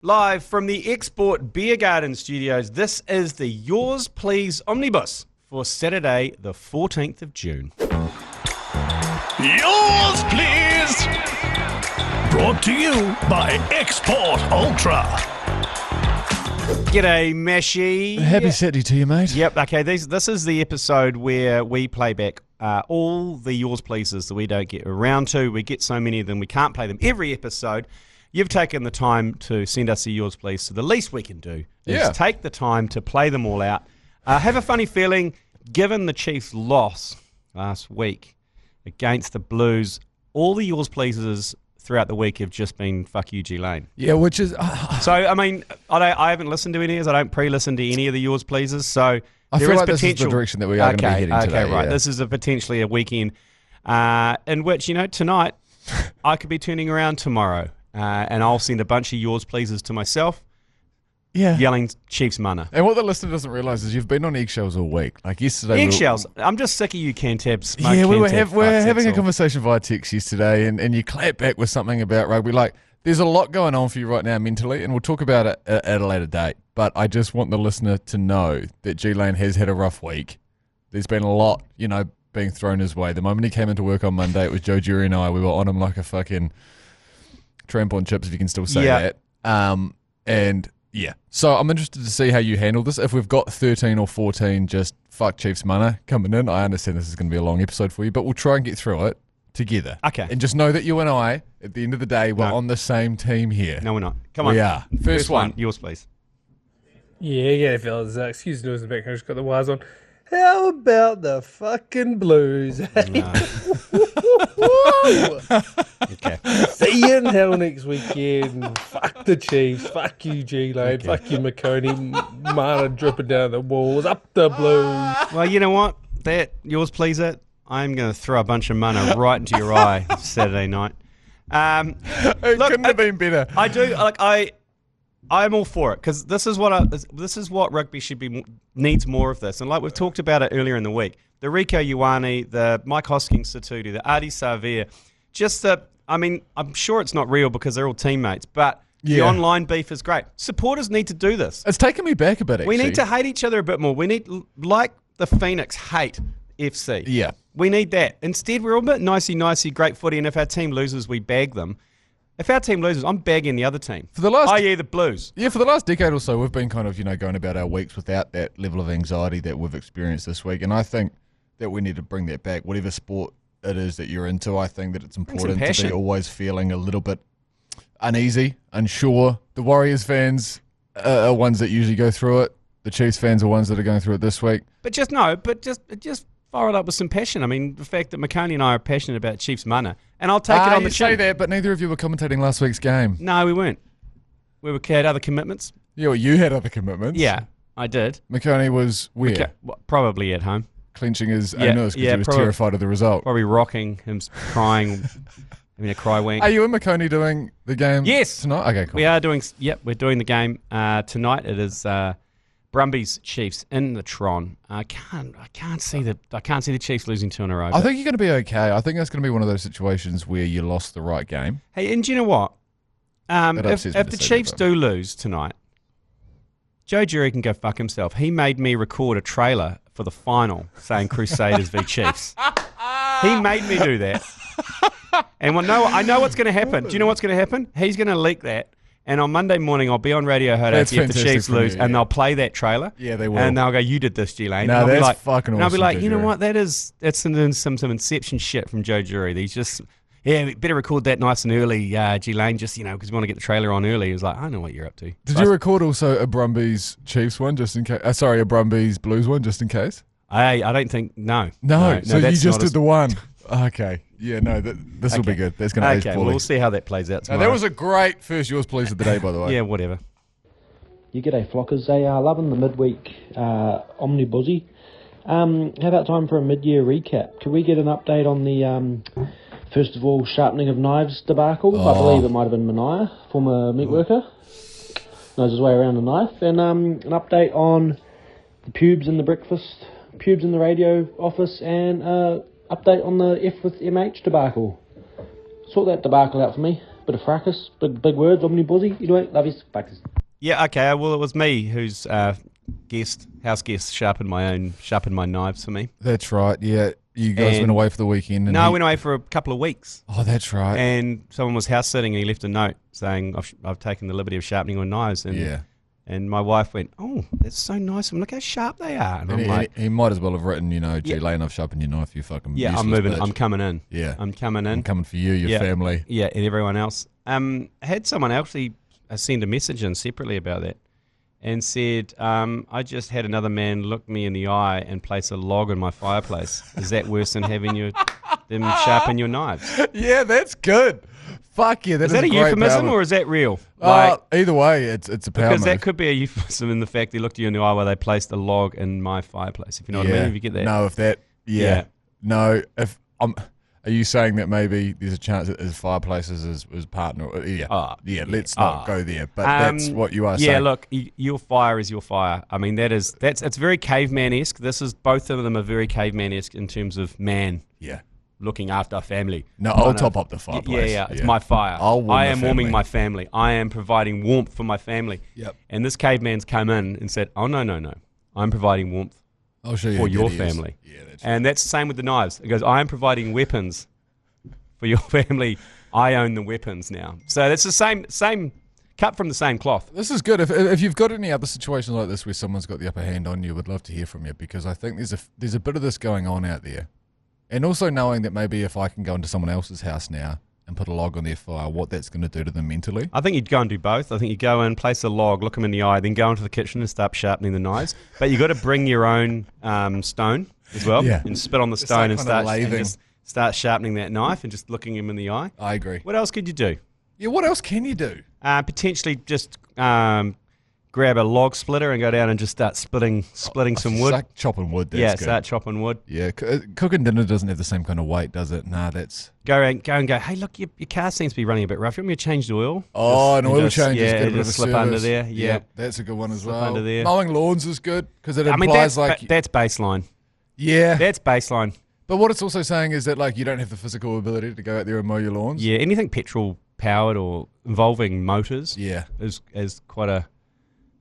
Live from the Export Beer Garden Studios, this is the Yours Please Omnibus for Saturday, the 14th of June. Yours Please! Brought to you by Export Ultra. G'day, Meshy. Happy Saturday to you, mate. Yep, okay, this is the episode where we play back all the Yours Pleases that we don't get around to. We get so many of them, we can't play them every episode. You've taken the time to send us a Yours Please, so the least we can do is take the time to play them all out. Have a funny feeling, given the Chiefs' loss last week against the Blues, all the Yours Pleases throughout the week have just been fuck you, G Lane. Yeah, which is... So, I mean, I haven't listened to any of these. I don't pre-listen to any of the Yours Pleases, so I there feel is like potential. this is the direction that we are going to be heading today. Okay, right. Yeah. This is potentially a weekend in which, tonight I could be turning around tomorrow. And I'll send a bunch of Yours Pleases to myself, yelling Chiefs mana. And what the listener doesn't realise is you've been on eggshells all week. Like yesterday... Eggshells? I'm just sick of you Cantabs. Yeah, we were having a conversation via text yesterday, and you clapped back with something about rugby. Like, there's a lot going on for you right now mentally, and we'll talk about it at a later date. But I just want the listener to know that G Lane has had a rough week. There's been a lot, being thrown his way. The moment he came into work on Monday, it was Joe Jury and I. We were on him like a fucking... tramp on chips, if you can still say that. So I'm interested to see how you handle this. If we've got 13 or 14 just fuck Chiefs mana coming in, I understand this is going to be a long episode for you, but we'll try and get through it together. Okay. And just know that you and I, at the end of the day, we're on the same team here. No, we're not. Come on. We are. First one. Yours, please. Yeah, fellas. Excuse the noise in the background. Just got the wires on. How about the fucking Blues? Okay. See you in hell next weekend. Fuck the Chiefs. Fuck you, G Lane. Okay. Fuck you, McConey. Mana dripping down the walls. Up the Blues. Well, you know what? That Yours Please it. I'm going to throw a bunch of mana right into your eye Saturday night. Couldn't have been better. I do. I'm all for it because this is what rugby should be needs more of this. And like we've talked about it earlier in the week, the Rico Ioane, the Mike Hosking-Satutu, the Adi Savir, I'm sure it's not real because they're all teammates, but the online beef is great. Supporters need to do this. It's taken me back a bit, actually. We need to hate each other a bit more. We need, like the Phoenix hate FC. Yeah. We need that. Instead, we're all a bit nicey, great footy, and if our team loses, we bag them. If our team loses, I'm bagging the other team. I.e. the Blues. Yeah, for the last decade or so, we've been kind of, going about our weeks without that level of anxiety that we've experienced this week. And I think that we need to bring that back. Whatever sport it is that you're into, I think that it's important to be always feeling a little bit uneasy, unsure. The Warriors fans are ones that usually go through it. The Chiefs fans are ones that are going through it this week. But just fire it up with some passion. I mean, the fact that McConey and I are passionate about Chiefs mana, and I'll take it on the chin. You say that, but neither of you were commentating last week's game. No, we weren't. We had other commitments. Yeah, well, you had other commitments. Yeah, I did. McConey was where? Probably at home. Clenching his anus because he was terrified of the result. Probably rocking him, crying, having a cry wank. Are you and McConey doing the game tonight? Okay, cool. We are doing, we're doing the game tonight. It is... Brumbies Chiefs in the Tron. I can't see the Chiefs losing 2 in a row. I think you're going to be okay. I think that's going to be one of those situations where you lost the right game. Hey, and do you know what? If the Chiefs do lose tonight, Joe Jury can go fuck himself. He made me record a trailer for the final saying Crusaders v Chiefs. He made me do that. And I know what's going to happen. Do you know what's going to happen? He's going to leak that. And on Monday morning, I'll be on Radio Heartradio if the Chiefs lose, and they'll play that trailer. Yeah, they will. And they'll go, "You did this, G Lane." No, that's fucking awesome. And I'll be like, you know what? That's some inception shit from Joe Jury. He's just, we better record that nice and early, G Lane, just because we want to get the trailer on early. He was like, I know what you're up to. Did you record also a Brumbies Chiefs one just in case? A Brumbies Blues one just in case? I don't think No, so you just did the one. Okay. Yeah, no, this will be good. That's going to age poorly. We'll see how that plays out tomorrow. That was a great first Yours Please of the day, by the way. Yeah, whatever. You g'day, flockers. Loving the midweek Omnibusy. How about time for a mid-year recap? Could we get an update on the, first of all, sharpening of knives debacle? I believe it might have been Mania, former meat worker. Knows his way around a knife. And an update on the pubes in the breakfast, pubes in the radio office, and update on the F with MH debacle. Sort that debacle out for me. bit of fracas, big words, omnibusy. Anyway, love you, fuckers. Yeah, okay. Well, it was me who's house guest sharpened my knives for me. That's right. Yeah, you guys went away for the weekend. And I went away for a couple of weeks. Oh, that's right. And someone was house sitting, and he left a note saying, "I've taken the liberty of sharpening your knives." And yeah. And my wife went, "Oh, that's so nice. Look how sharp they are." And I'm like, he might as well have written, G Lane, I've sharpened your knife, you fucking I'm moving. Bitch. I'm coming in. Yeah, I'm coming in. I'm coming for you, your family. Yeah, and everyone else. I had someone actually send a message in separately about that, and said, "I just had another man look me in the eye and place a log on my fireplace. Is that worse than having them sharpen your knives?" Yeah, that's good. Fuck yeah, is that a euphemism or is that real? Either way, it's a power because move. that could be a euphemism in the fact they looked you in the eye while they placed a log in my fireplace. If you know what I mean, if you get that. No, if that, no. If are you saying that maybe there's a chance that his fireplaces is partner? Let's not go there. But that's what you are saying. Yeah, look, your fire is your fire. I mean, it's very caveman-esque. Both of them are very caveman-esque in terms of man. Yeah. Looking after our family. No, I'll top up the fireplace. Yeah, it's my fire. I am warming my family. I am providing warmth for my family. Yep. And this caveman's come in and said, "Oh, no. I'm providing warmth I'll show you for your family." Yeah, that's and that's the same with the knives. It goes, "I am providing weapons for your family. I own the weapons now." So that's the same cut from the same cloth. This is good. If you've got any other situations like this where someone's got the upper hand on you, would love to hear from you, because I think there's a bit of this going on out there. And also knowing that maybe if I can go into someone else's house now and put a log on their fire, what that's going to do to them mentally. I think you'd go and do both. I think you go in, place a log, look them in the eye, then go into the kitchen and start sharpening the knives. But you've got to bring your own stone as well and spit on the stone and start sharpening that knife and just looking him in the eye. I agree. What else could you do? Yeah, what else can you do? Potentially just grab a log splitter and go down and just start splitting some wood. Start chopping wood. That's good. Start chopping wood. Yeah, cooking dinner doesn't have the same kind of weight, does it? Nah, that's... Go and go, "Hey, look, your car seems to be running a bit rough. You want me to change the oil?" Oh, an oil change is good. Just slip under there. Yeah, that's a good one as well. Under there. Mowing lawns is good because it implies that's baseline. Yeah. That's baseline. But what it's also saying is that you don't have the physical ability to go out there and mow your lawns. Yeah, anything petrol powered or involving motors is quite a...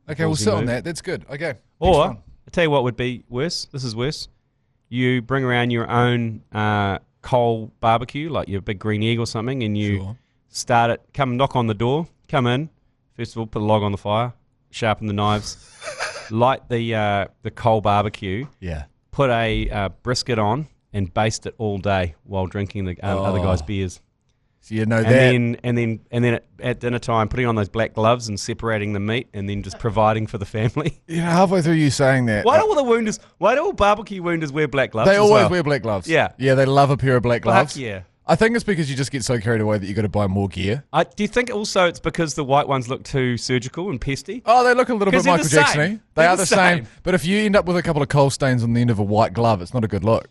Okay, we'll sit on that. That's good. Okay. Or, I'll tell you what would be worse. This is worse. You bring around your own coal barbecue, like your big green egg or something, and you start it. Come knock on the door. Come in. First of all, put a log on the fire. Sharpen the knives. Light the coal barbecue. Yeah. Put a brisket on and baste it all day while drinking the other guy's beers. So you know that. And then at dinner time, putting on those black gloves and separating the meat, and then just providing for the family. Halfway through you saying that. Why do all barbecue wounders wear black gloves? They always wear black gloves. Yeah. Yeah, they love a pair of black gloves. Fuck yeah. I think it's because you just get so carried away that you got to buy more gear. Do you think also it's because the white ones look too surgical and pesty? Oh, they look a little bit Michael Jackson-y. They are the same. same. But if you end up with a couple of coal stains on the end of a white glove, it's not a good look.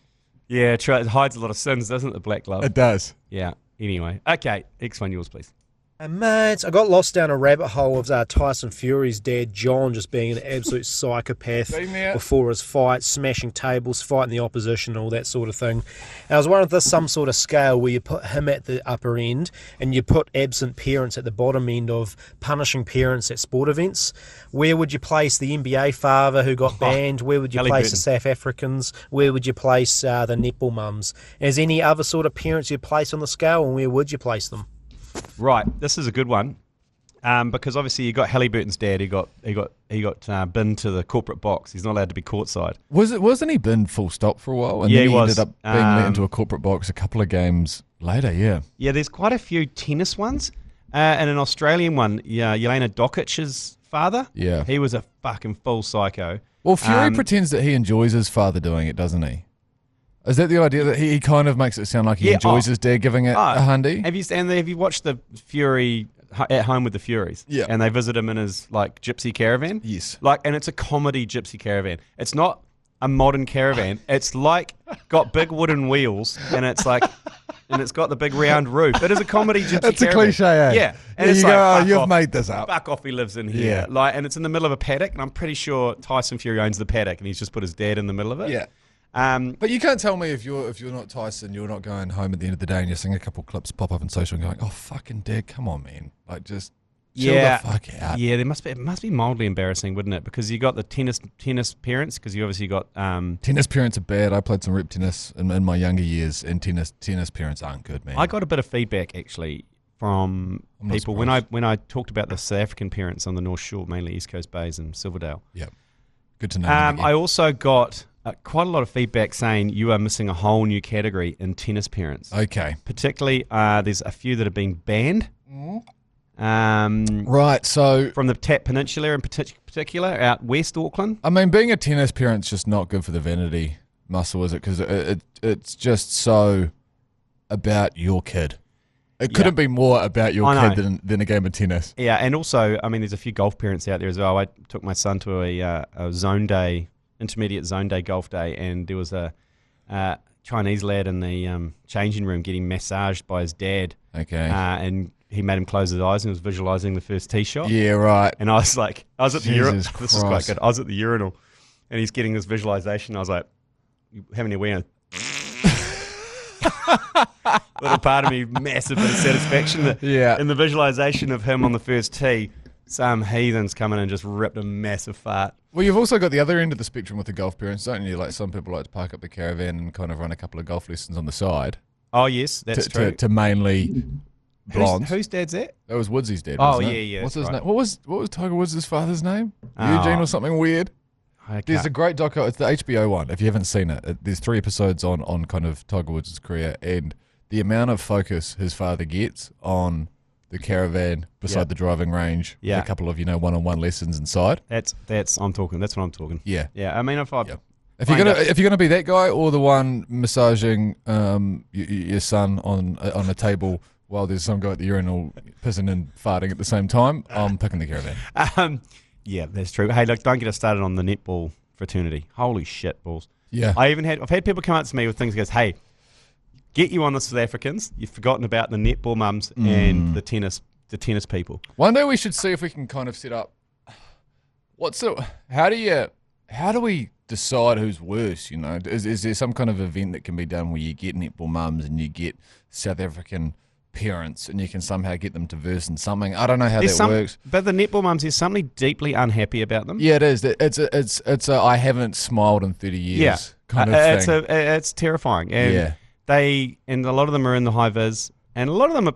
Yeah, true. It hides a lot of sins, doesn't it, the black glove? It does. Yeah. Anyway. Okay, next one, yours, please. Mates, I got lost down a rabbit hole of Tyson Fury's dad, John, just being an absolute psychopath before his fight, smashing tables, fighting the opposition, all that sort of thing. And I was wondering if there's some sort of scale where you put him at the upper end and you put absent parents at the bottom end of punishing parents at sport events. Where would you place the NBA father who got banned? Where would you place the South Africans? Where would you place the netball mums? Is any other sort of parents you'd place on the scale, and where would you place them? Right, this is a good one, because obviously you got Halliburton's dad. He got binned to the corporate box. He's not allowed to be courtside. Wasn't he binned full stop for a while? And then he ended up being let into a corporate box a couple of games later. Yeah. Yeah, there's quite a few tennis ones, and an Australian one. Yeah, Jelena Dokic's father. Yeah, he was a fucking full psycho. Well, Fury pretends that he enjoys his father doing it, doesn't he? Is that the idea that he kind of makes it sound like he enjoys his dad giving it a hundy? Have you watched the Fury at Home with the Furies? Yeah. And they visit him in his gypsy caravan? Yes. And it's a comedy gypsy caravan. It's not a modern caravan. It's got big wooden wheels, and it's got the big round roof. It is a comedy gypsy caravan. It's a cliche, eh? Yeah. And you go, you've made this up. Fuck off, he lives in here. Yeah. And it's in the middle of a paddock, and I'm pretty sure Tyson Fury owns the paddock, and he's just put his dad in the middle of it. Yeah. But you can't tell me if you're not Tyson, you're not going home at the end of the day and you're seeing a couple clips pop up on social and going, oh, fucking Dad, come on, man. Like, just chill the fuck out. Yeah, it must be mildly embarrassing, wouldn't it? Because you got the tennis parents, because you obviously got... Tennis parents are bad. I played some rep tennis in my younger years, and tennis parents aren't good, man. I got a bit of feedback, actually, from people when I talked about the South African parents on the North Shore, mainly East Coast Bays and Silverdale. Yeah, good to know. I also got quite a lot of feedback saying you are missing a whole new category in tennis parents. Okay. Particularly, there's a few that have been banned. Right, so... From the Tap Peninsula in particular, out West Auckland. I mean, being a tennis parent's just not good for the vanity muscle, is it? Because it's just so about your kid. It couldn't be more about your kid than a game of tennis. Yeah, and also, I mean, there's a few golf parents out there as well. I took my son to a zone day, intermediate zone day golf day, and there was a Chinese lad in the changing room getting massaged by his dad. Okay. And he made him close his eyes and was visualizing the first tee shot. Yeah, right. And I was at the urinal. Christ. This is quite good. I was at the urinal, and he's getting this visualization. I was like, you having a wee? Little part of me, massive bit of satisfaction in the visualization of him on the first tee. Some heathens come in and just ripped a massive fart. Well, you've also got the other end of the spectrum with the golf parents, don't you? Like, some people like to park up the caravan and kind of run a couple of golf lessons on the side. Oh, yes, that's true. To mainly blondes. Whose dad's that? That was Woodsy's dad. Oh, wasn't yeah, it? yeah. What's his right. name? What was Tiger Woods' father's name? Eugene or something weird? There's a great doco. It's the HBO one. If you haven't seen it, there's 3 episodes on kind of Tiger Woods' career, and the amount of focus his father gets on the caravan beside the driving range, with a couple of one-on-one lessons inside. That's what I'm talking. Yeah, yeah. I mean, if you're gonna be that guy or the one massaging your son on a table while there's some guy at the urinal pissing and farting at the same time, I'm picking the caravan. Yeah, that's true. Hey, look, don't get us started on the netball fraternity. Holy shit balls. Yeah. I've had people come up to me with things that goes, hey, get you on the South Africans. You've forgotten about the netball mums and the tennis people. One day we should see if we can kind of set up how do we decide who's worse, Is there some kind of event that can be done where you get netball mums and you get South African parents and you can somehow get them to verse in something? I don't know how that works. But the netball mums, there's something deeply unhappy about them. Yeah, it is. It's a I haven't smiled in 30 years kind of thing. It's terrifying. And and a lot of them are in the high vis, and a lot of them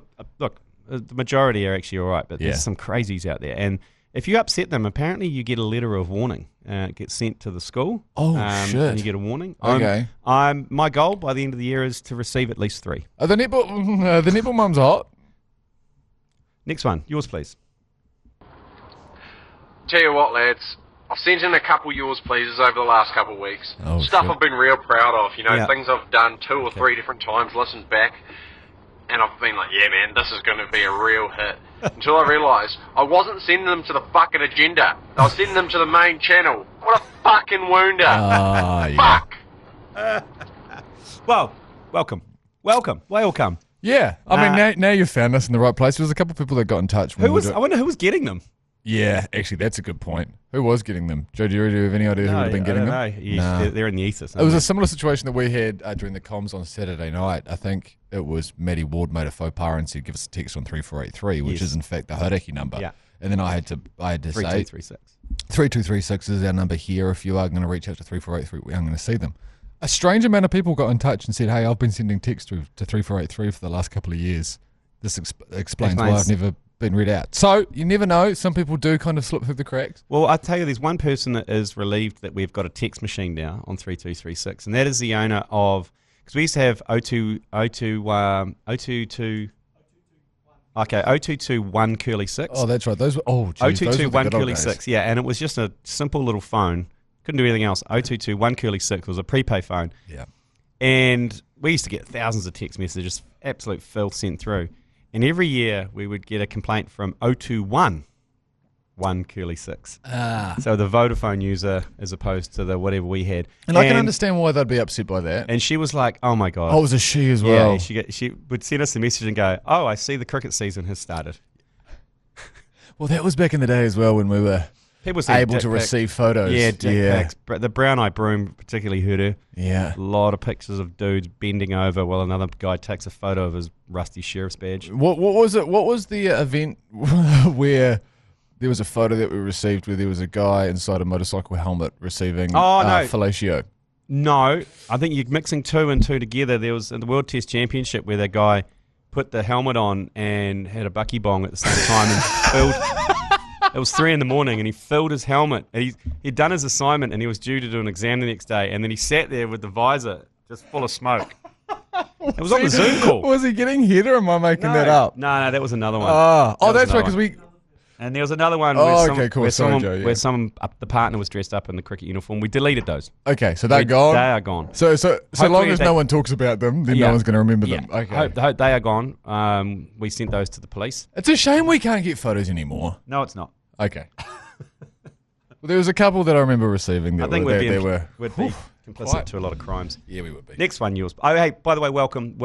the majority are actually all right, but there's some crazies out there. And if you upset them, apparently you get a letter of warning. It gets sent to the school. Oh, shit. And you get a warning. Okay. My goal by the end of the year is to receive at least 3. Are the netball mums hot? Next one. Yours, please. Tell you what, lads. I've sent in a couple yours pleases over the last couple of weeks. Stuff I've been real proud of. Things I've done 2 or 3 different times, listened back, and I've been like, yeah, man, this is going to be a real hit. Until I realised I wasn't sending them to the fucking agenda. I was sending them to the main channel. What a fucking wounder. Fuck. Well, welcome. Yeah. I mean, now you've found us in the right place. There was a couple of people that got in touch. I wonder who was getting them. Yeah, actually, that's a good point. Who was getting them? Joe, do you have any idea who would have been getting them? No. They're in the ether. It was a similar situation that we had during the comms on Saturday night. I think it was Maddie Ward made a faux pas and said, give us a text on 3483, which is in fact the Hauraki number. Yeah. And then I had to say 3236 is our number here. If you are going to reach out to 3483, I'm going to see them. A strange amount of people got in touch and said, hey, I've been sending text to 3483 for the last couple of years. This explains why I've never been read out. So you never know. Some people do kind of slip through the cracks. Well, I tell you, there's one person that is relieved that we've got a text machine now on 3236, and that is the owner of, because we used to have 0221 curly 6. Oh, that's right. Those were 0221 curly 6. Yeah, and it was just a simple little phone. Couldn't do anything else. 0221 curly 6 was a prepay phone. Yeah. And we used to get thousands of text messages, absolute filth sent through. And every year we would get a complaint from 0211 curly 6. So the Vodafone user as opposed to the whatever we had. And I can understand why they'd be upset by that. And she was like, oh my God. Oh, it was a she as well. Yeah, she would send us a message and go, I see the cricket season has started. Well, that was back in the day as well when we were People say able to receive photos. Yeah, dick pics. The brown-eyed broom particularly hurt her. Yeah. A lot of pictures of dudes bending over while another guy takes a photo of his rusty sheriff's badge. What was it? What was the event where there was a photo that we received where there was a guy inside a motorcycle helmet receiving fellatio? No, I think you're mixing two and two together. There was in the World Test Championship where that guy put the helmet on and had a bucky bong at the same time and filled. It was 3 a.m. and he filled his helmet. He'd done his assignment and he was due to do an exam the next day, and then he sat there with the visor just full of smoke. It was on the Zoom call. Was he getting hit or am I making that up? No, that was another one. That's right, because we... And there was another one where someone, the partner was dressed up in the cricket uniform. We deleted those. Okay, so they're gone? They are gone. So long as no one talks about them, then no one's going to remember them. Okay. Hope they are gone. We sent those to the police. It's a shame we can't get photos anymore. No, it's not. Okay. Well, there was a couple that I remember receiving that I think we'd be complicit to a lot of crimes. Yeah, we would be. Next one, yours. Oh, hey, by the way, welcome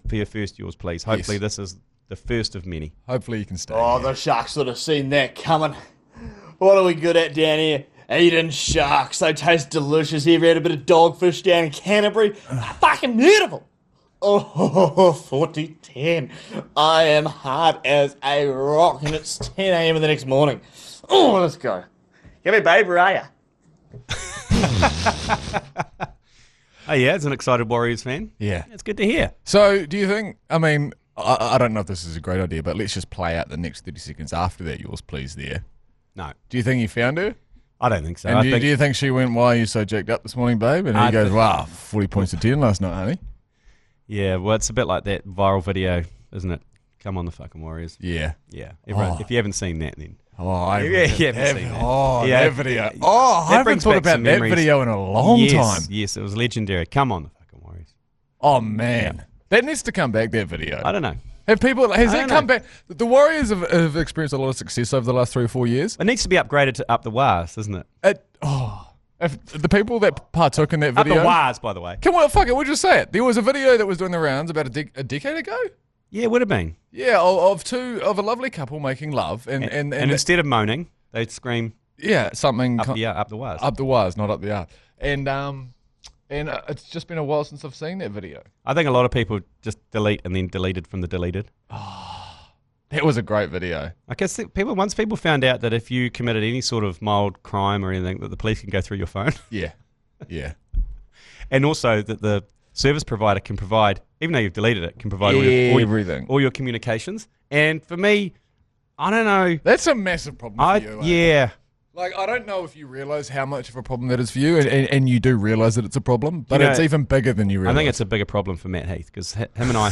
for your first yours, please. Hopefully this is the first of many. Hopefully you can stay. Oh, the Sharks would have seen that coming. What are we good at down here? Eating sharks. They taste delicious. You ever had a bit of dogfish down in Canterbury? Fucking beautiful. Oh, 40-10. I am hard as a rock, and it's 10 a.m. in the next morning. Oh, let's go. Give me baby, are ya? Oh, yeah, it's an excited Warriors fan. Yeah. It's good to hear. So, do you think, I don't know if this is a great idea, but let's just play out the next 30 seconds after that, yours please, there. No. Do you think you found her? I don't think so. And do you think she went, why are you so jacked up this morning, babe? And he goes, wow, 40 points to 10 last night, honey. Yeah, well, it's a bit like that viral video, isn't it? Come on, the fucking Warriors. Yeah. Yeah. Everyone, if you haven't seen that, then... you haven't seen that. That video. I haven't thought about that video in a long time. Yes, it was legendary. Come on, the fucking Warriors. Oh, man. Yeah. That needs to come back, that video. I don't know. Has that come back? The Warriors have experienced a lot of success over the last 3 or 4 years. It needs to be upgraded to up the wires, doesn't it? If the people that partook in that video... Up the wires, by the way. Fuck it, we'll just say it. There was a video that was doing the rounds about a decade ago. Yeah, it would have been. Yeah, of a lovely couple making love, and instead of moaning, they'd scream. Yeah, something up the wires. Up the wires, not up the arse. And it's just been a while since I've seen that video. I think a lot of people just delete and then deleted from the deleted. That was a great video. I guess once people found out that if you committed any sort of mild crime or anything, that the police can go through your phone. Yeah. And also that the service provider can provide, even though you've deleted it, can provide everything, all your communications. And for me, I don't know. That's a massive problem for you. Yeah. Like, I don't know if you realise how much of a problem that is for you, and you do realise that it's a problem, but it's even bigger than you realise. I think it's a bigger problem for Matt Heath, because him and I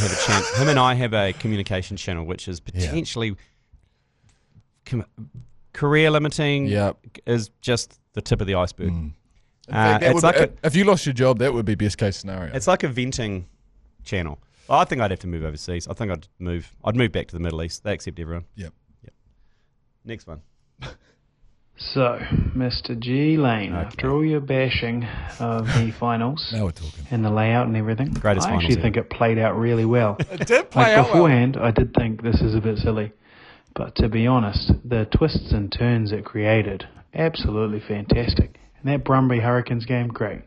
have a communication channel which is potentially career limiting. Is just the tip of the iceberg. If you lost your job, that would be best case scenario. It's like a venting channel. I think I'd have to move overseas. I think I'd move back to the Middle East. They accept everyone. Yep. Next one. So, Mr. G Lane, after all your bashing of the finals now we're talking. And the layout and everything, I actually think it played out really well. It did play out beforehand, I did think this is a bit silly. But to be honest, the twists and turns it created, absolutely fantastic. And that Brumby Hurricanes game, great.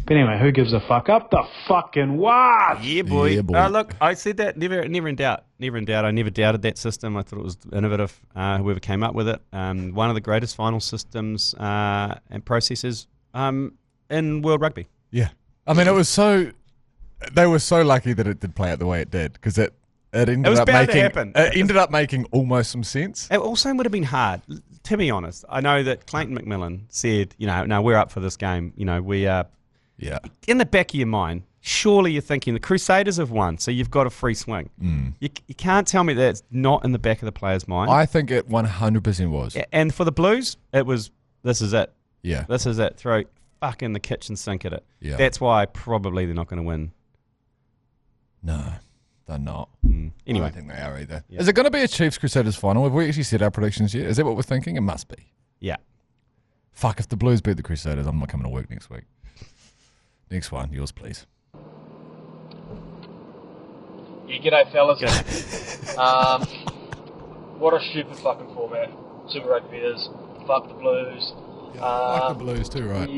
But anyway, who gives a fuck? Up the fucking what? Yeah, boy. Look, I said that, never in doubt. Never in doubt. I never doubted that system. I thought it was innovative, whoever came up with it. One of the greatest final systems and processes in world rugby. Yeah. I mean, they were so lucky that it did play out the way it did, because it ended up making almost some sense. It also would have been hard, to be honest. I know that Clayton McMillan said, no, we're up for this game. We are... Yeah. In the back of your mind, surely you're thinking the Crusaders have won, so you've got a free swing. You can't tell me that it's not in the back of the player's mind. I think it 100% was. And for the Blues, it was, this is it. Yeah. This is it. Throw fucking the kitchen sink at it. Yeah. That's why probably they're not going to win. No, they're not. Anyway. I don't think they are either. Yeah. Is it going to be a Chiefs Crusaders final? Have we actually set our predictions yet? Is that what we're thinking? It must be. Yeah. Fuck, if the Blues beat the Crusaders, I'm not coming to work next week. Next one, yours please. Yeah, g'day fellas. What a stupid fucking format Super Rugby is. fuck the Blues. Fuck the Blues too, right?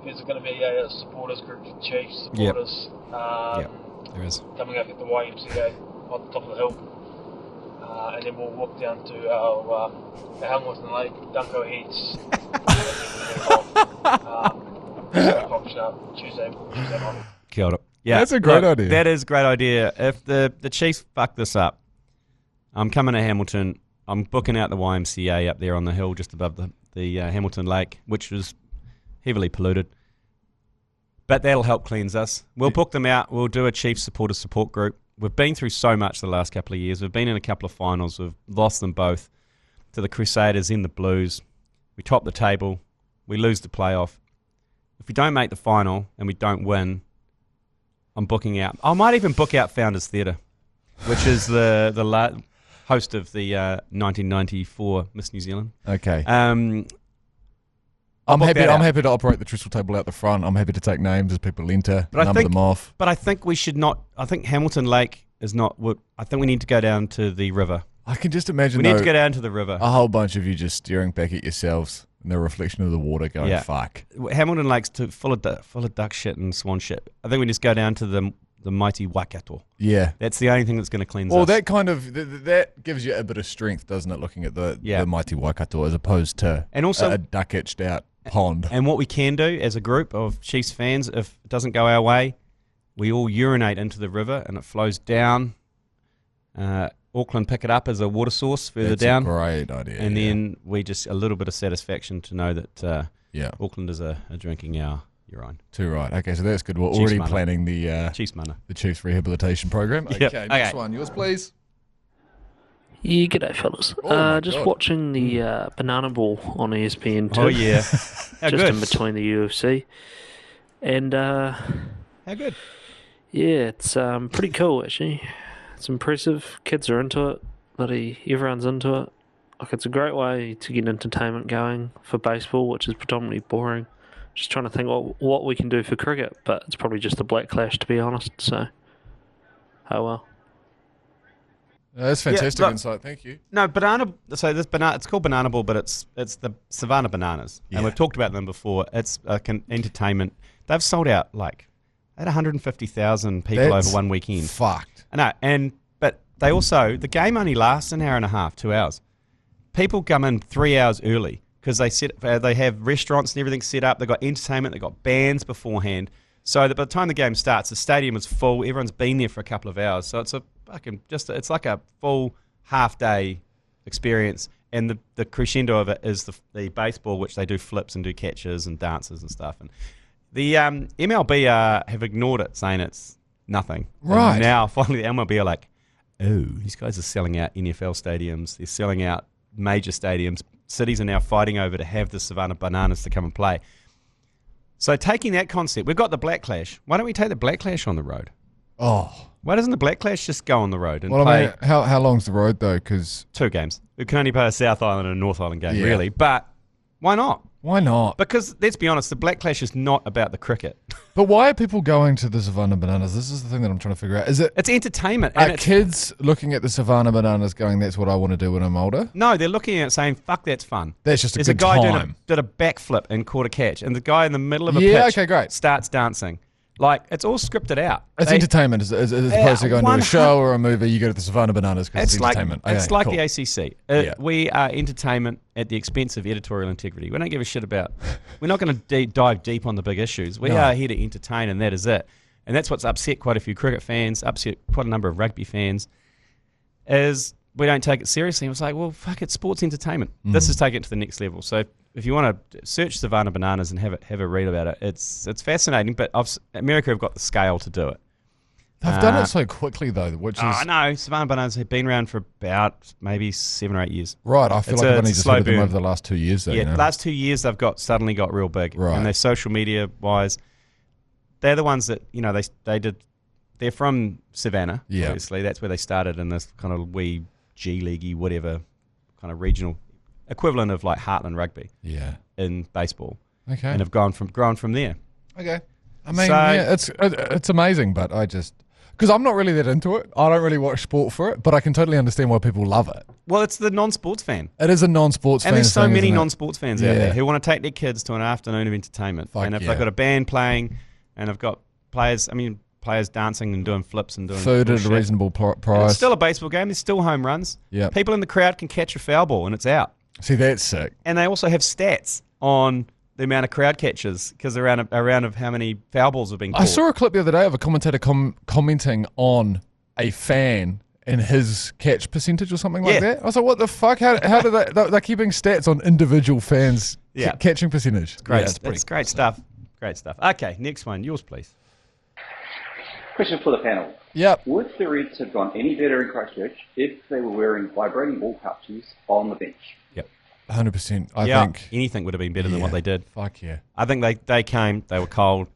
There's going to be a supporters group for Chiefs supporters. There is. Coming up at the YMCA on the top of the hill. And then we'll walk down to our Hamilton Lake, Dunko Heads. Coffee shop Tuesday night. Kia ora. Yeah, that's a great idea. That is a great idea. If the Chiefs fuck this up, I'm coming to Hamilton. I'm booking out the YMCA up there on the hill just above the Hamilton Lake, which was heavily polluted. But that'll help cleanse us. We'll book them out. We'll do a Chiefs supporter support group. We've been through so much the last couple of years. We've been in a couple of finals. We've lost them both to the Crusaders in the Blues. We top the table. We lose the playoff. If we don't make the final and we don't win, I'm booking out. I might even book out Founders Theatre, which is the host of the 1994 Miss New Zealand. Okay. I'm happy to operate the trestle table out the front. I'm happy to take names as people enter, number them off. But I think we should not. I think Hamilton Lake is not. I think we need to go down to the river. I can just imagine. We need to go down to the river. A whole bunch of you just staring back at yourselves in the reflection of the water, going fuck. Hamilton Lake's full of duck shit and swan shit. I think we just go down to the mighty Waikato. Yeah, that's the only thing that's going to cleanse us. Well, that kind of that gives you a bit of strength, doesn't it? Looking at the mighty Waikato as opposed to a duck etched out pond. And what we can do as a group of Chiefs fans, if it doesn't go our way, we all urinate into the river and it flows down. Auckland pick it up as a water source further down. That's a great idea. And then we just a little bit of satisfaction to know that Aucklanders are drinking our urine. Too right. Okay, so that's good. We're already planning the Chiefs mana. The Chiefs rehabilitation program. Okay, next one. Yours, please. Yeah, g'day, fellas. Just watching the Banana Ball on ESPN 2. Oh, yeah. How just good. in between the UFC. And, how good? Yeah, it's pretty cool, actually. It's impressive. Kids are into it. Bloody everyone's into it. Like, it's a great way to get entertainment going for baseball, which is predominantly boring. Just trying to think what we can do for cricket, but it's probably just a black clash, to be honest. So, oh well. That's fantastic insight. Thank you. No, banana. So this banana, it's called Banana Ball, but it's the Savannah Bananas, and we've talked about them before. It's entertainment. They've sold out like at 150,000 people over one weekend. Fucked. I know, but they also the game only lasts an hour and a half, 2 hours. People come in 3 hours early because they have restaurants and everything set up. They've got entertainment. They've got bands beforehand, so that by the time the game starts, the stadium is full. Everyone's been there for a couple of hours, so it's it's like a full half day experience, and the crescendo of it is the baseball, which they do flips and do catches and dances and stuff. And the MLB have ignored it, saying it's nothing. Right. And now finally the MLB are like, oh, these guys are selling out NFL stadiums. They're selling out major stadiums. Cities are now fighting over to have the Savannah Bananas to come and play. So taking that concept, we've got the Black Clash. Why don't we take the Black Clash on the road? Oh. Why doesn't the Black Clash just go on the road and play? I mean, how long's the road though? Because 2 games. We can only play a South Island and a North Island game, really. But why not? Why not? Because let's be honest, the Black Clash is not about the cricket. But why are people going to the Savannah Bananas? This is the thing that I'm trying to figure out. It's entertainment. Are kids looking at the Savannah Bananas going, "That's what I want to do when I'm older"? No, they're looking at it saying, "Fuck, that's fun." That's just There's a good guy time. did a backflip and caught a catch, and the guy in the middle of a pitch okay, great. starts dancing. Like, it's all scripted out. It's entertainment as opposed to going to a show or a movie. You go to the Savannah Bananas because it's entertainment. It's like the ACC. We are entertainment at the expense of editorial integrity. We don't give a shit about... We're not going to dive deep on the big issues. We are here to entertain, and that is it. And that's what's upset quite a few cricket fans, upset quite a number of rugby fans, is we don't take it seriously. And it's like, well, fuck it, sports entertainment. This is taking it to the next level. So if you want to search Savannah Bananas and have a read about it, it's fascinating. But America have got the scale to do it. They've done it so quickly though, which is... I know. Savannah Bananas have been around for about maybe 7 or 8 years. Right. I feel like I've only just heard of them over the last 2 years though. Yeah, the last 2 years they've suddenly got real big. Right. And they're social media wise, they're the ones that, they're from Savannah, obviously. That's where they started in this kind of wee G League-y, whatever, kind of regional equivalent of like Heartland Rugby in baseball. Okay. And have grown from there. Okay. I mean, it's amazing, but I just... Because I'm not really that into it. I don't really watch sport for it, but I can totally understand why people love it. Well, it's the non-sports fan. It is a non-sports fan. And there's so thing, many isn't it? non-sports fans out there who want to take their kids to an afternoon of entertainment. Fuck and if yeah. they've got a band playing and they've got players dancing and doing flips and doing food at shit. a reasonable And price. it's still a baseball game. There's still home runs. Yeah. People in the crowd can catch a foul ball and it's out. See, that's sick. And they also have stats on the amount of crowd catches because around of how many foul balls have been caught. I saw a clip the other day of a commentator commenting on a fan and his catch percentage or something like that. I was like, what the fuck? How do they're keeping stats on individual fans catching percentage? It's great. Yeah, It's great stuff. Great stuff. Okay, next one. Yours, please. Question for the panel. Yep. Would the Reds have gone any better in Christchurch if they were wearing vibrating ball pouches on the bench? Yep. 100%. I think anything would have been better than what they did. Fuck yeah. I think they came, they were cold.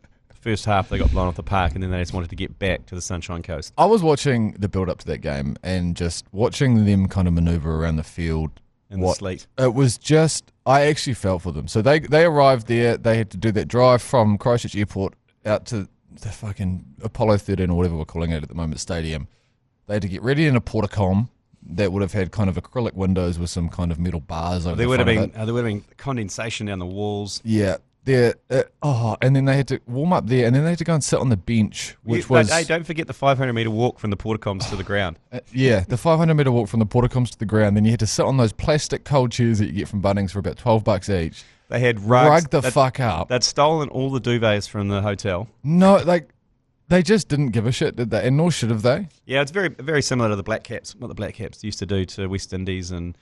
First half, they got blown off the park, and then they just wanted to get back to the Sunshine Coast. I was watching the build up to that game and just watching them kind of maneuver around the field in the sleet. It was just, I actually felt for them. So they arrived there, they had to do that drive from Christchurch Airport out to the fucking Apollo 13 or whatever we're calling it at the moment stadium. They had to get ready in a portacom that would have had kind of acrylic windows with some kind of metal bars over there the would have front been there would have been condensation down the walls. Yeah. And then they had to warm up there, and then they had to go and sit on the bench, which was... Hey, don't forget the 500-metre walk from the portacoms to the ground. Yeah, the 500-metre walk from the portacoms to the ground. Then you had to sit on those plastic cold chairs that you get from Bunnings for about $12 each. They had rugs. Rugged the fuck up. They'd stolen all the duvets from the hotel. No, they just didn't give a shit, did they? And nor should have they. Yeah, it's very, very similar to the Black Caps, what the Black Caps used to do to West Indies and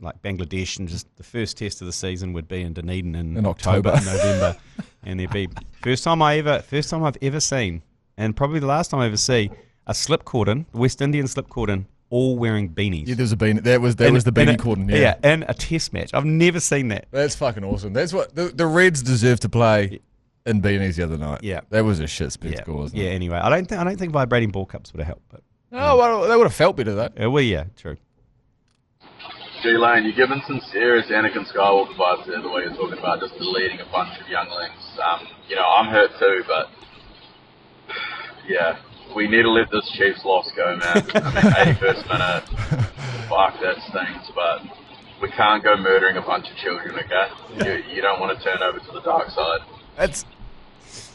like Bangladesh, and just the first test of the season would be in Dunedin in October, November, and there'd be first time I've ever seen, and probably the last time I ever see a slip cordon, West Indian slip cordon, all wearing beanies. Yeah, there's a beanie. That was the beanie cordon. Yeah, and a test match. I've never seen that. That's fucking awesome. That's what the Reds deserve to play in beanies the other night. Yeah, that was a shit spectacle. Wasn't it? Anyway, I don't think vibrating ball cups would have helped, but well, they would have felt better though. Yeah, true. G Lane, you're giving some serious Anakin Skywalker vibes there, the way you're talking about just deleting a bunch of younglings. I'm hurt too, but yeah, we need to let this Chiefs loss go, man. 81st minute, fuck, that stinks, but we can't go murdering a bunch of children, okay? Yeah. You don't want to turn over to the dark side.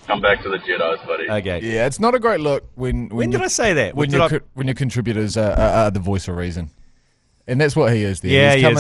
Come back to the Jedis, buddy. Okay. Yeah, it's not a great look when did I say that? When your contributors are the voice of reason. And that's what he is there. Yeah,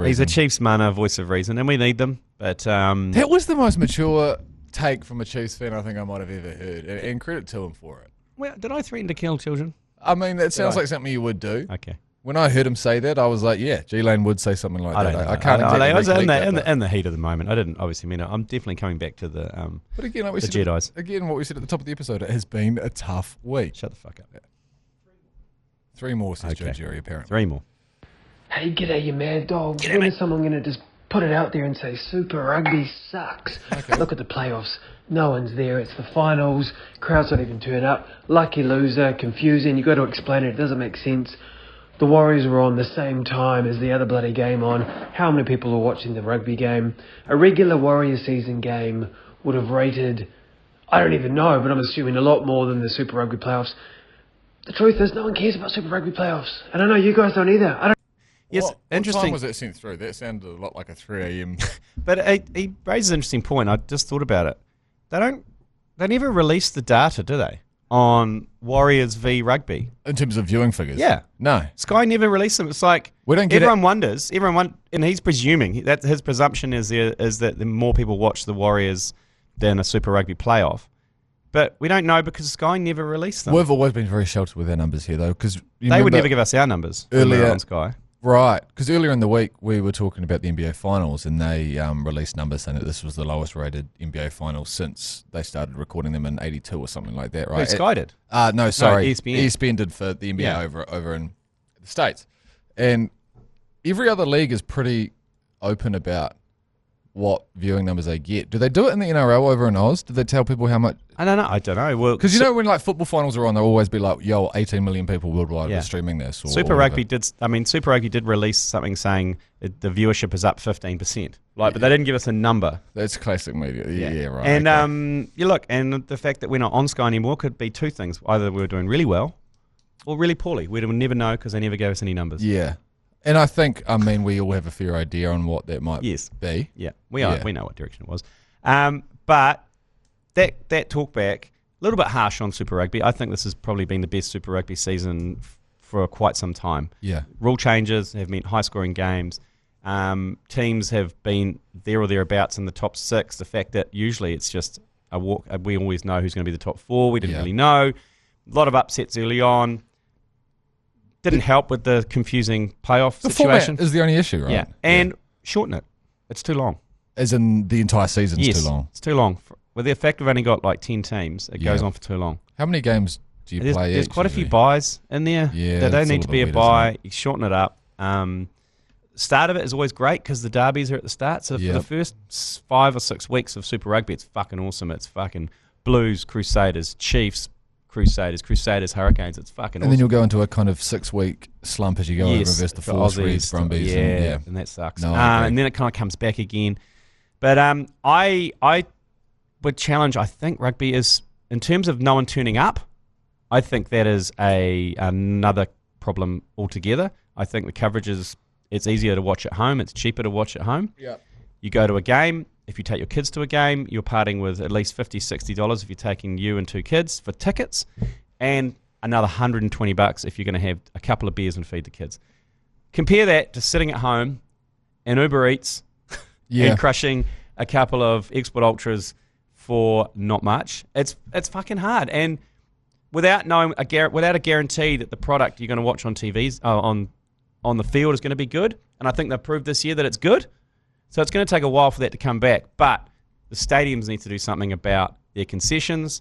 he's a Chiefs mana, voice of reason, and we need them. But that was the most mature take from a Chiefs fan I think I might have ever heard, and credit to him for it. Well, did I threaten to kill children? I mean, that sounds like something you would do. Okay. When I heard him say that, I was like, yeah, G Lane would say something like that. I can't. I was in the heat of the moment. I didn't obviously mean it. I'm definitely coming back to the But again, like we the said, Jedis. Again, what we said at the top of the episode, it has been a tough week. Shut the fuck up. Yeah. 3 more, says Joe Jerry, apparently. 3 more. Hey, g'day, you mad dog. When is someone going to just put it out there and say Super Rugby sucks? Okay. Look at the playoffs. No one's there. It's the finals. Crowds don't even turn up. Lucky loser. Confusing. You've got to explain it. It doesn't make sense. The Warriors were on the same time as the other bloody game on. How many people are watching the rugby game? A regular Warriors season game would have rated, I don't even know, but I'm assuming a lot more than the Super Rugby playoffs. The truth is, no one cares about Super Rugby playoffs. And I know you guys don't either. Yes, interesting. What time was that sent through? That sounded a lot like a 3 a.m. But he raises an interesting point. I just thought about it. They never release the data, do they, on Warriors v Rugby in terms of viewing figures? Yeah, no. Sky never released them. It's like we don't get everyone wonders. And he's presuming that his presumption is that more people watch the Warriors than a Super Rugby playoff. But we don't know because Sky never released them. We've always been very sheltered with our numbers here, though, because they would never give us our numbers earlier on Sky. Right, because earlier in the week we were talking about the NBA Finals, and they released numbers saying that this was the lowest rated NBA Finals since they started recording them in '82 or something like that, right? Who, Sky did? No, sorry, ESPN. ESPN did for the NBA over in the States, and every other league is pretty open about what viewing numbers they get. Do they do it in the NRL over in Oz? Do they tell people how much? I don't know. Well, because you know when like football finals are on, they'll always be like, "Yo, 18 million people worldwide are streaming this." Or Super Rugby did release something saying the viewership is up 15%. But they didn't give us a number. That's classic media. Yeah, right. And you look, and the fact that we're not on Sky anymore could be two things: either we're doing really well or really poorly. We'd never know because they never gave us any numbers. Yeah. And I think, we all have a fair idea on what that might be. Yeah, we know what direction it was. But that talkback, a little bit harsh on Super Rugby. I think this has probably been the best Super Rugby season for quite some time. Yeah. Rule changes have meant high-scoring games. Teams have been there or thereabouts in the top 6. The fact that usually it's just a walk. We always know who's going to be the top 4. We didn't really know. A lot of upsets early on. Didn't help with the confusing playoff situation. Format is the only issue, right? Yeah, and shorten it. It's too long. As in the entire season's too long? It's too long. With the fact we've only got like 10 teams, it goes on for too long. How many games do you play? There's quite a few buys in there. Yeah, they don't need to be a buy. You shorten it up. Start of it is always great because the derbies are at the start. So for the first 5 or 6 weeks of Super Rugby, it's fucking awesome. It's fucking Blues, Crusaders, Chiefs, Crusaders, Hurricanes. It's fucking awesome. And then you'll go into a kind of 6-week slump as you go and reverse the Force, Reds, Brumbies. And that sucks. And then it kind of comes back again. But I would challenge, I think rugby is, in terms of no one turning up, I think that is another problem altogether. I think the coverage it's easier to watch at home. It's cheaper to watch at home. Yeah. You go to a game. If you take your kids to a game, you're parting with at least $50, $60 if you're taking you and 2 kids for tickets, and another $120 if you're going to have a couple of beers and feed the kids. Compare that to sitting at home and Uber Eats and crushing a couple of Export Ultras for not much. It's fucking hard, and without a guarantee that the product you're going to watch on TVs on the field is going to be good, and I think they've proved this year that it's good. So it's going to take a while for that to come back. But the stadiums need to do something about their concessions.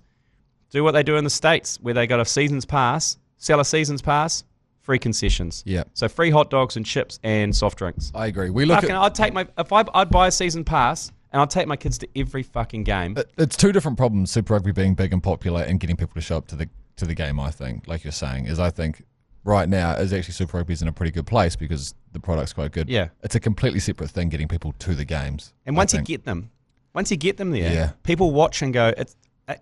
Do what they do in the States, where they got a season's pass, sell a season's pass, free concessions. Yeah. So free hot dogs and chips and soft drinks. I agree. I'd buy a season pass and I'd take my kids to every fucking game. It's two different problems, Super Rugby being big and popular and getting people to show up to the game, I think. Like you're saying, I think right now is actually Super Rugby is in a pretty good place because the product's quite good. Yeah. It's a completely separate thing getting people to the games. And once you get them there, people watch and go,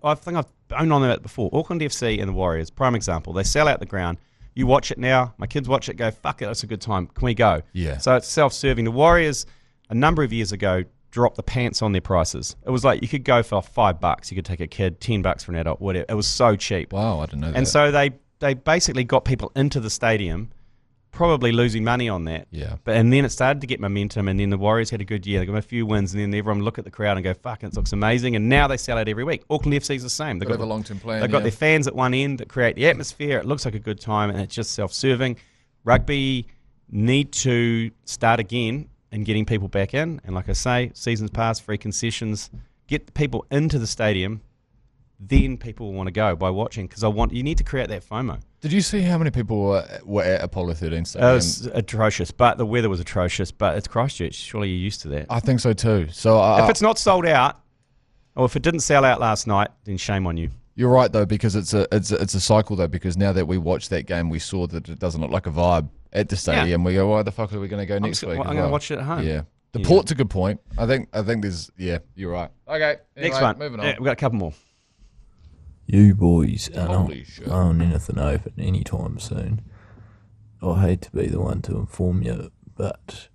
I think I've owned on that before. Auckland FC and the Warriors, prime example. They sell out the ground. You watch it now. My kids watch it, go, fuck it, that's a good time. Can we go? Yeah. So it's self-serving. The Warriors, a number of years ago, dropped the pants on their prices. It was like you could go for $5. You could take a kid, $10 for an adult, whatever. It was so cheap. Wow, I didn't know that. And so they basically got people into the stadium, probably losing money on that. Yeah. And then it started to get momentum, and then the Warriors had a good year. They got a few wins, and then everyone look at the crowd and go, fuck, it looks amazing. And now they sell out every week. Auckland FC's the same. They've got a long-term plan. They've got their fans at one end that create the atmosphere. It looks like a good time, and it's just self-serving. Rugby need to start again and getting people back in. And like I say, seasons pass, free concessions, get the people into the stadium. Then people will want to go by watching because you need to create that FOMO. Did you see how many people were at Apollo 13 Stadium? It was atrocious, but the weather was atrocious. But it's Christchurch. Surely you're used to that. I think so too. So if it's not sold out, or if it didn't sell out last night, then shame on you. You're right though, because it's a cycle though. Because now that we watched that game, we saw that it doesn't look like a vibe at the stadium. We go, why the fuck are we going to go next week? I'm going to watch it at home. Yeah. The port's a good point. I think there's you're right. Okay, anyway, next one. Moving on. Yeah, we've got a couple more. You boys are not blowing anything open anytime soon. I hate to be the one to inform you, but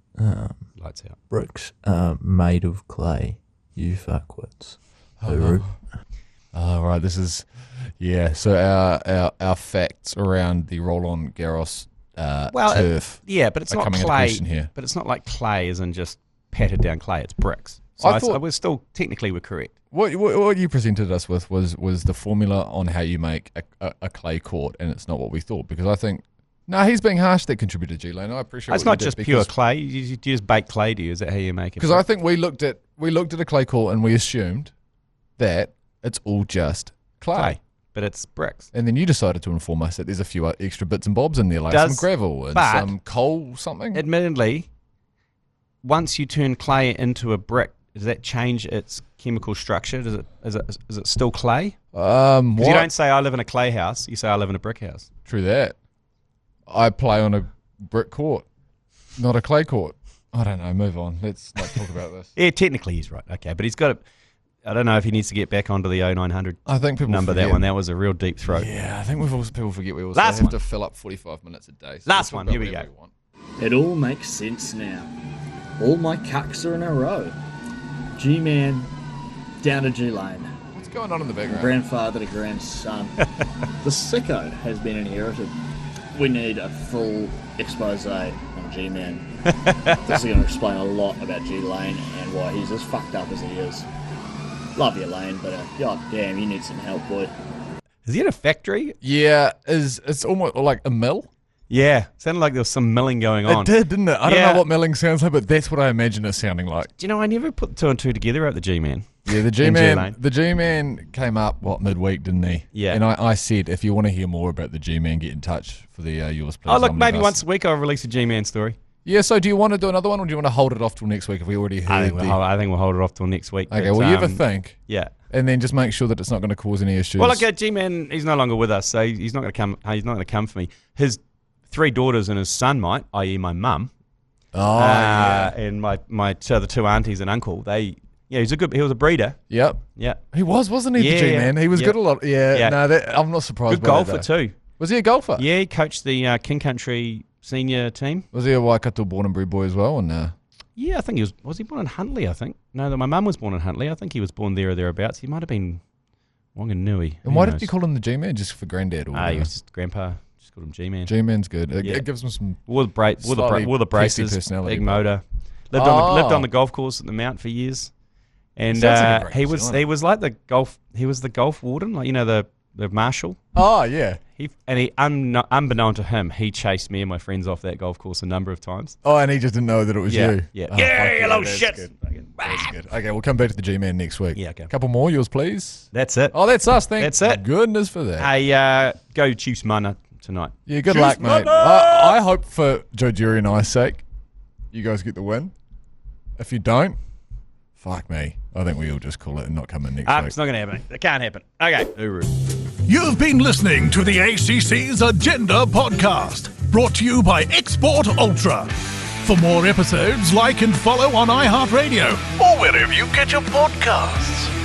lights out. Bricks are made of clay. You fuckwits. All right, this is So our facts around the Roland Garros turf. But it's not clay. Here. But it's not like clay, as in just patted down clay. It's bricks. So we're still technically correct. What you presented us with was the formula on how you make a clay court, and it's not what we thought, because I think he's being harsh. That contributed G Lane. I appreciate. It's not just pure clay. You just bake clay. Do you? Is that how you make it? Because I think we looked at a clay court and we assumed that it's all just clay. But it's bricks. And then you decided to inform us that there's a few extra bits and bobs in there, like some gravel and some coal something. Admittedly, once you turn clay into a brick, does that change its chemical structure? Is it still clay? What? You don't say I live in a clay house. You say I live in a brick house. True that. I play on a brick court, not a clay court. I don't know. Move on. Let's not talk about this. Yeah, technically he's right. Okay, but he's got I don't know if he needs to get back onto the 0900. I think people number forget. That one. That was a real deep throat. Yeah, I think people forget we also have to fill up 45 minutes a day. So Last one. Here we go. It all makes sense now. All my cucks are in a row. G-Man down to G Lane. What's going on in the background? Grandfather to grandson. The sicko has been inherited. We need a full expose on G-Man. This is going to explain a lot about G Lane and why he's as fucked up as he is. Love you, Lane, but god damn, you need some help, boy. Is he in a factory? Yeah, it's almost like a mill. Yeah, sounded like there was some milling going on. It did, didn't it? I don't know what milling sounds like, but that's what I imagine it sounding like. Do you know, I never put two and two together at the G-Man. Yeah, the G-Man came up, midweek, didn't he? Yeah. And I said, if you want to hear more about the G-Man, get in touch for the Yours Please. Oh, look, Omnibus. maybe once a week I'll release a G-Man story. Yeah, so do you want to do another one, or do you want to hold it off till next week if we already heard I think we'll hold it off till next week. Okay, but, well, you ever think? Yeah. And then just make sure that it's not going to cause any issues. Well, look, G-Man, he's no longer with us, so he's not going to come. He's not going to come for me. His 3 daughters and his son might, i.e. my mum. Oh, yeah. And the 2 aunties and uncle, he was a breeder. Yep. Yeah. He wasn't he, the G-Man? He was good a lot. Yeah. No, I'm not surprised good by golfer that, too. Was he a golfer? Yeah, he coached the King Country senior team. Was he a Waikato born and bred boy as well? And yeah, I think he was. Was he born in Huntley? I think. No, my mum was born in Huntley. I think he was born there or thereabouts. He might have been Wanganui. And why did you call him the G-Man? Just for granddad? Or he was just grandpa. Just called him G-Man. G-Man's good. It gives him some. Wore the braces. Personality, big motor. Lived on the golf course at the Mount for years. And like he was like the golf. He was the golf warden, like the marshal. Oh yeah. Unbeknown to him, he chased me and my friends off that golf course a number of times. Oh, and he just didn't know that it was you. Yeah. Oh, you little shit. That's good. Okay, we'll come back to the G-Man next week. Yeah, okay. Couple more, yours please. That's it. Oh, that's us. That's it. Goodness for that. Hey, go Chiefs mana tonight. Yeah, good luck, mate. I hope for Joe Jury and I's sake, you guys get the win. If you don't, fuck me. I think we all just call it and not come in next week. It's not going to happen. It can't happen. Okay. Uru. You've been listening to the ACC's Agenda podcast, brought to you by Export Ultra. For more episodes, like and follow on iHeartradio or wherever you get your podcasts.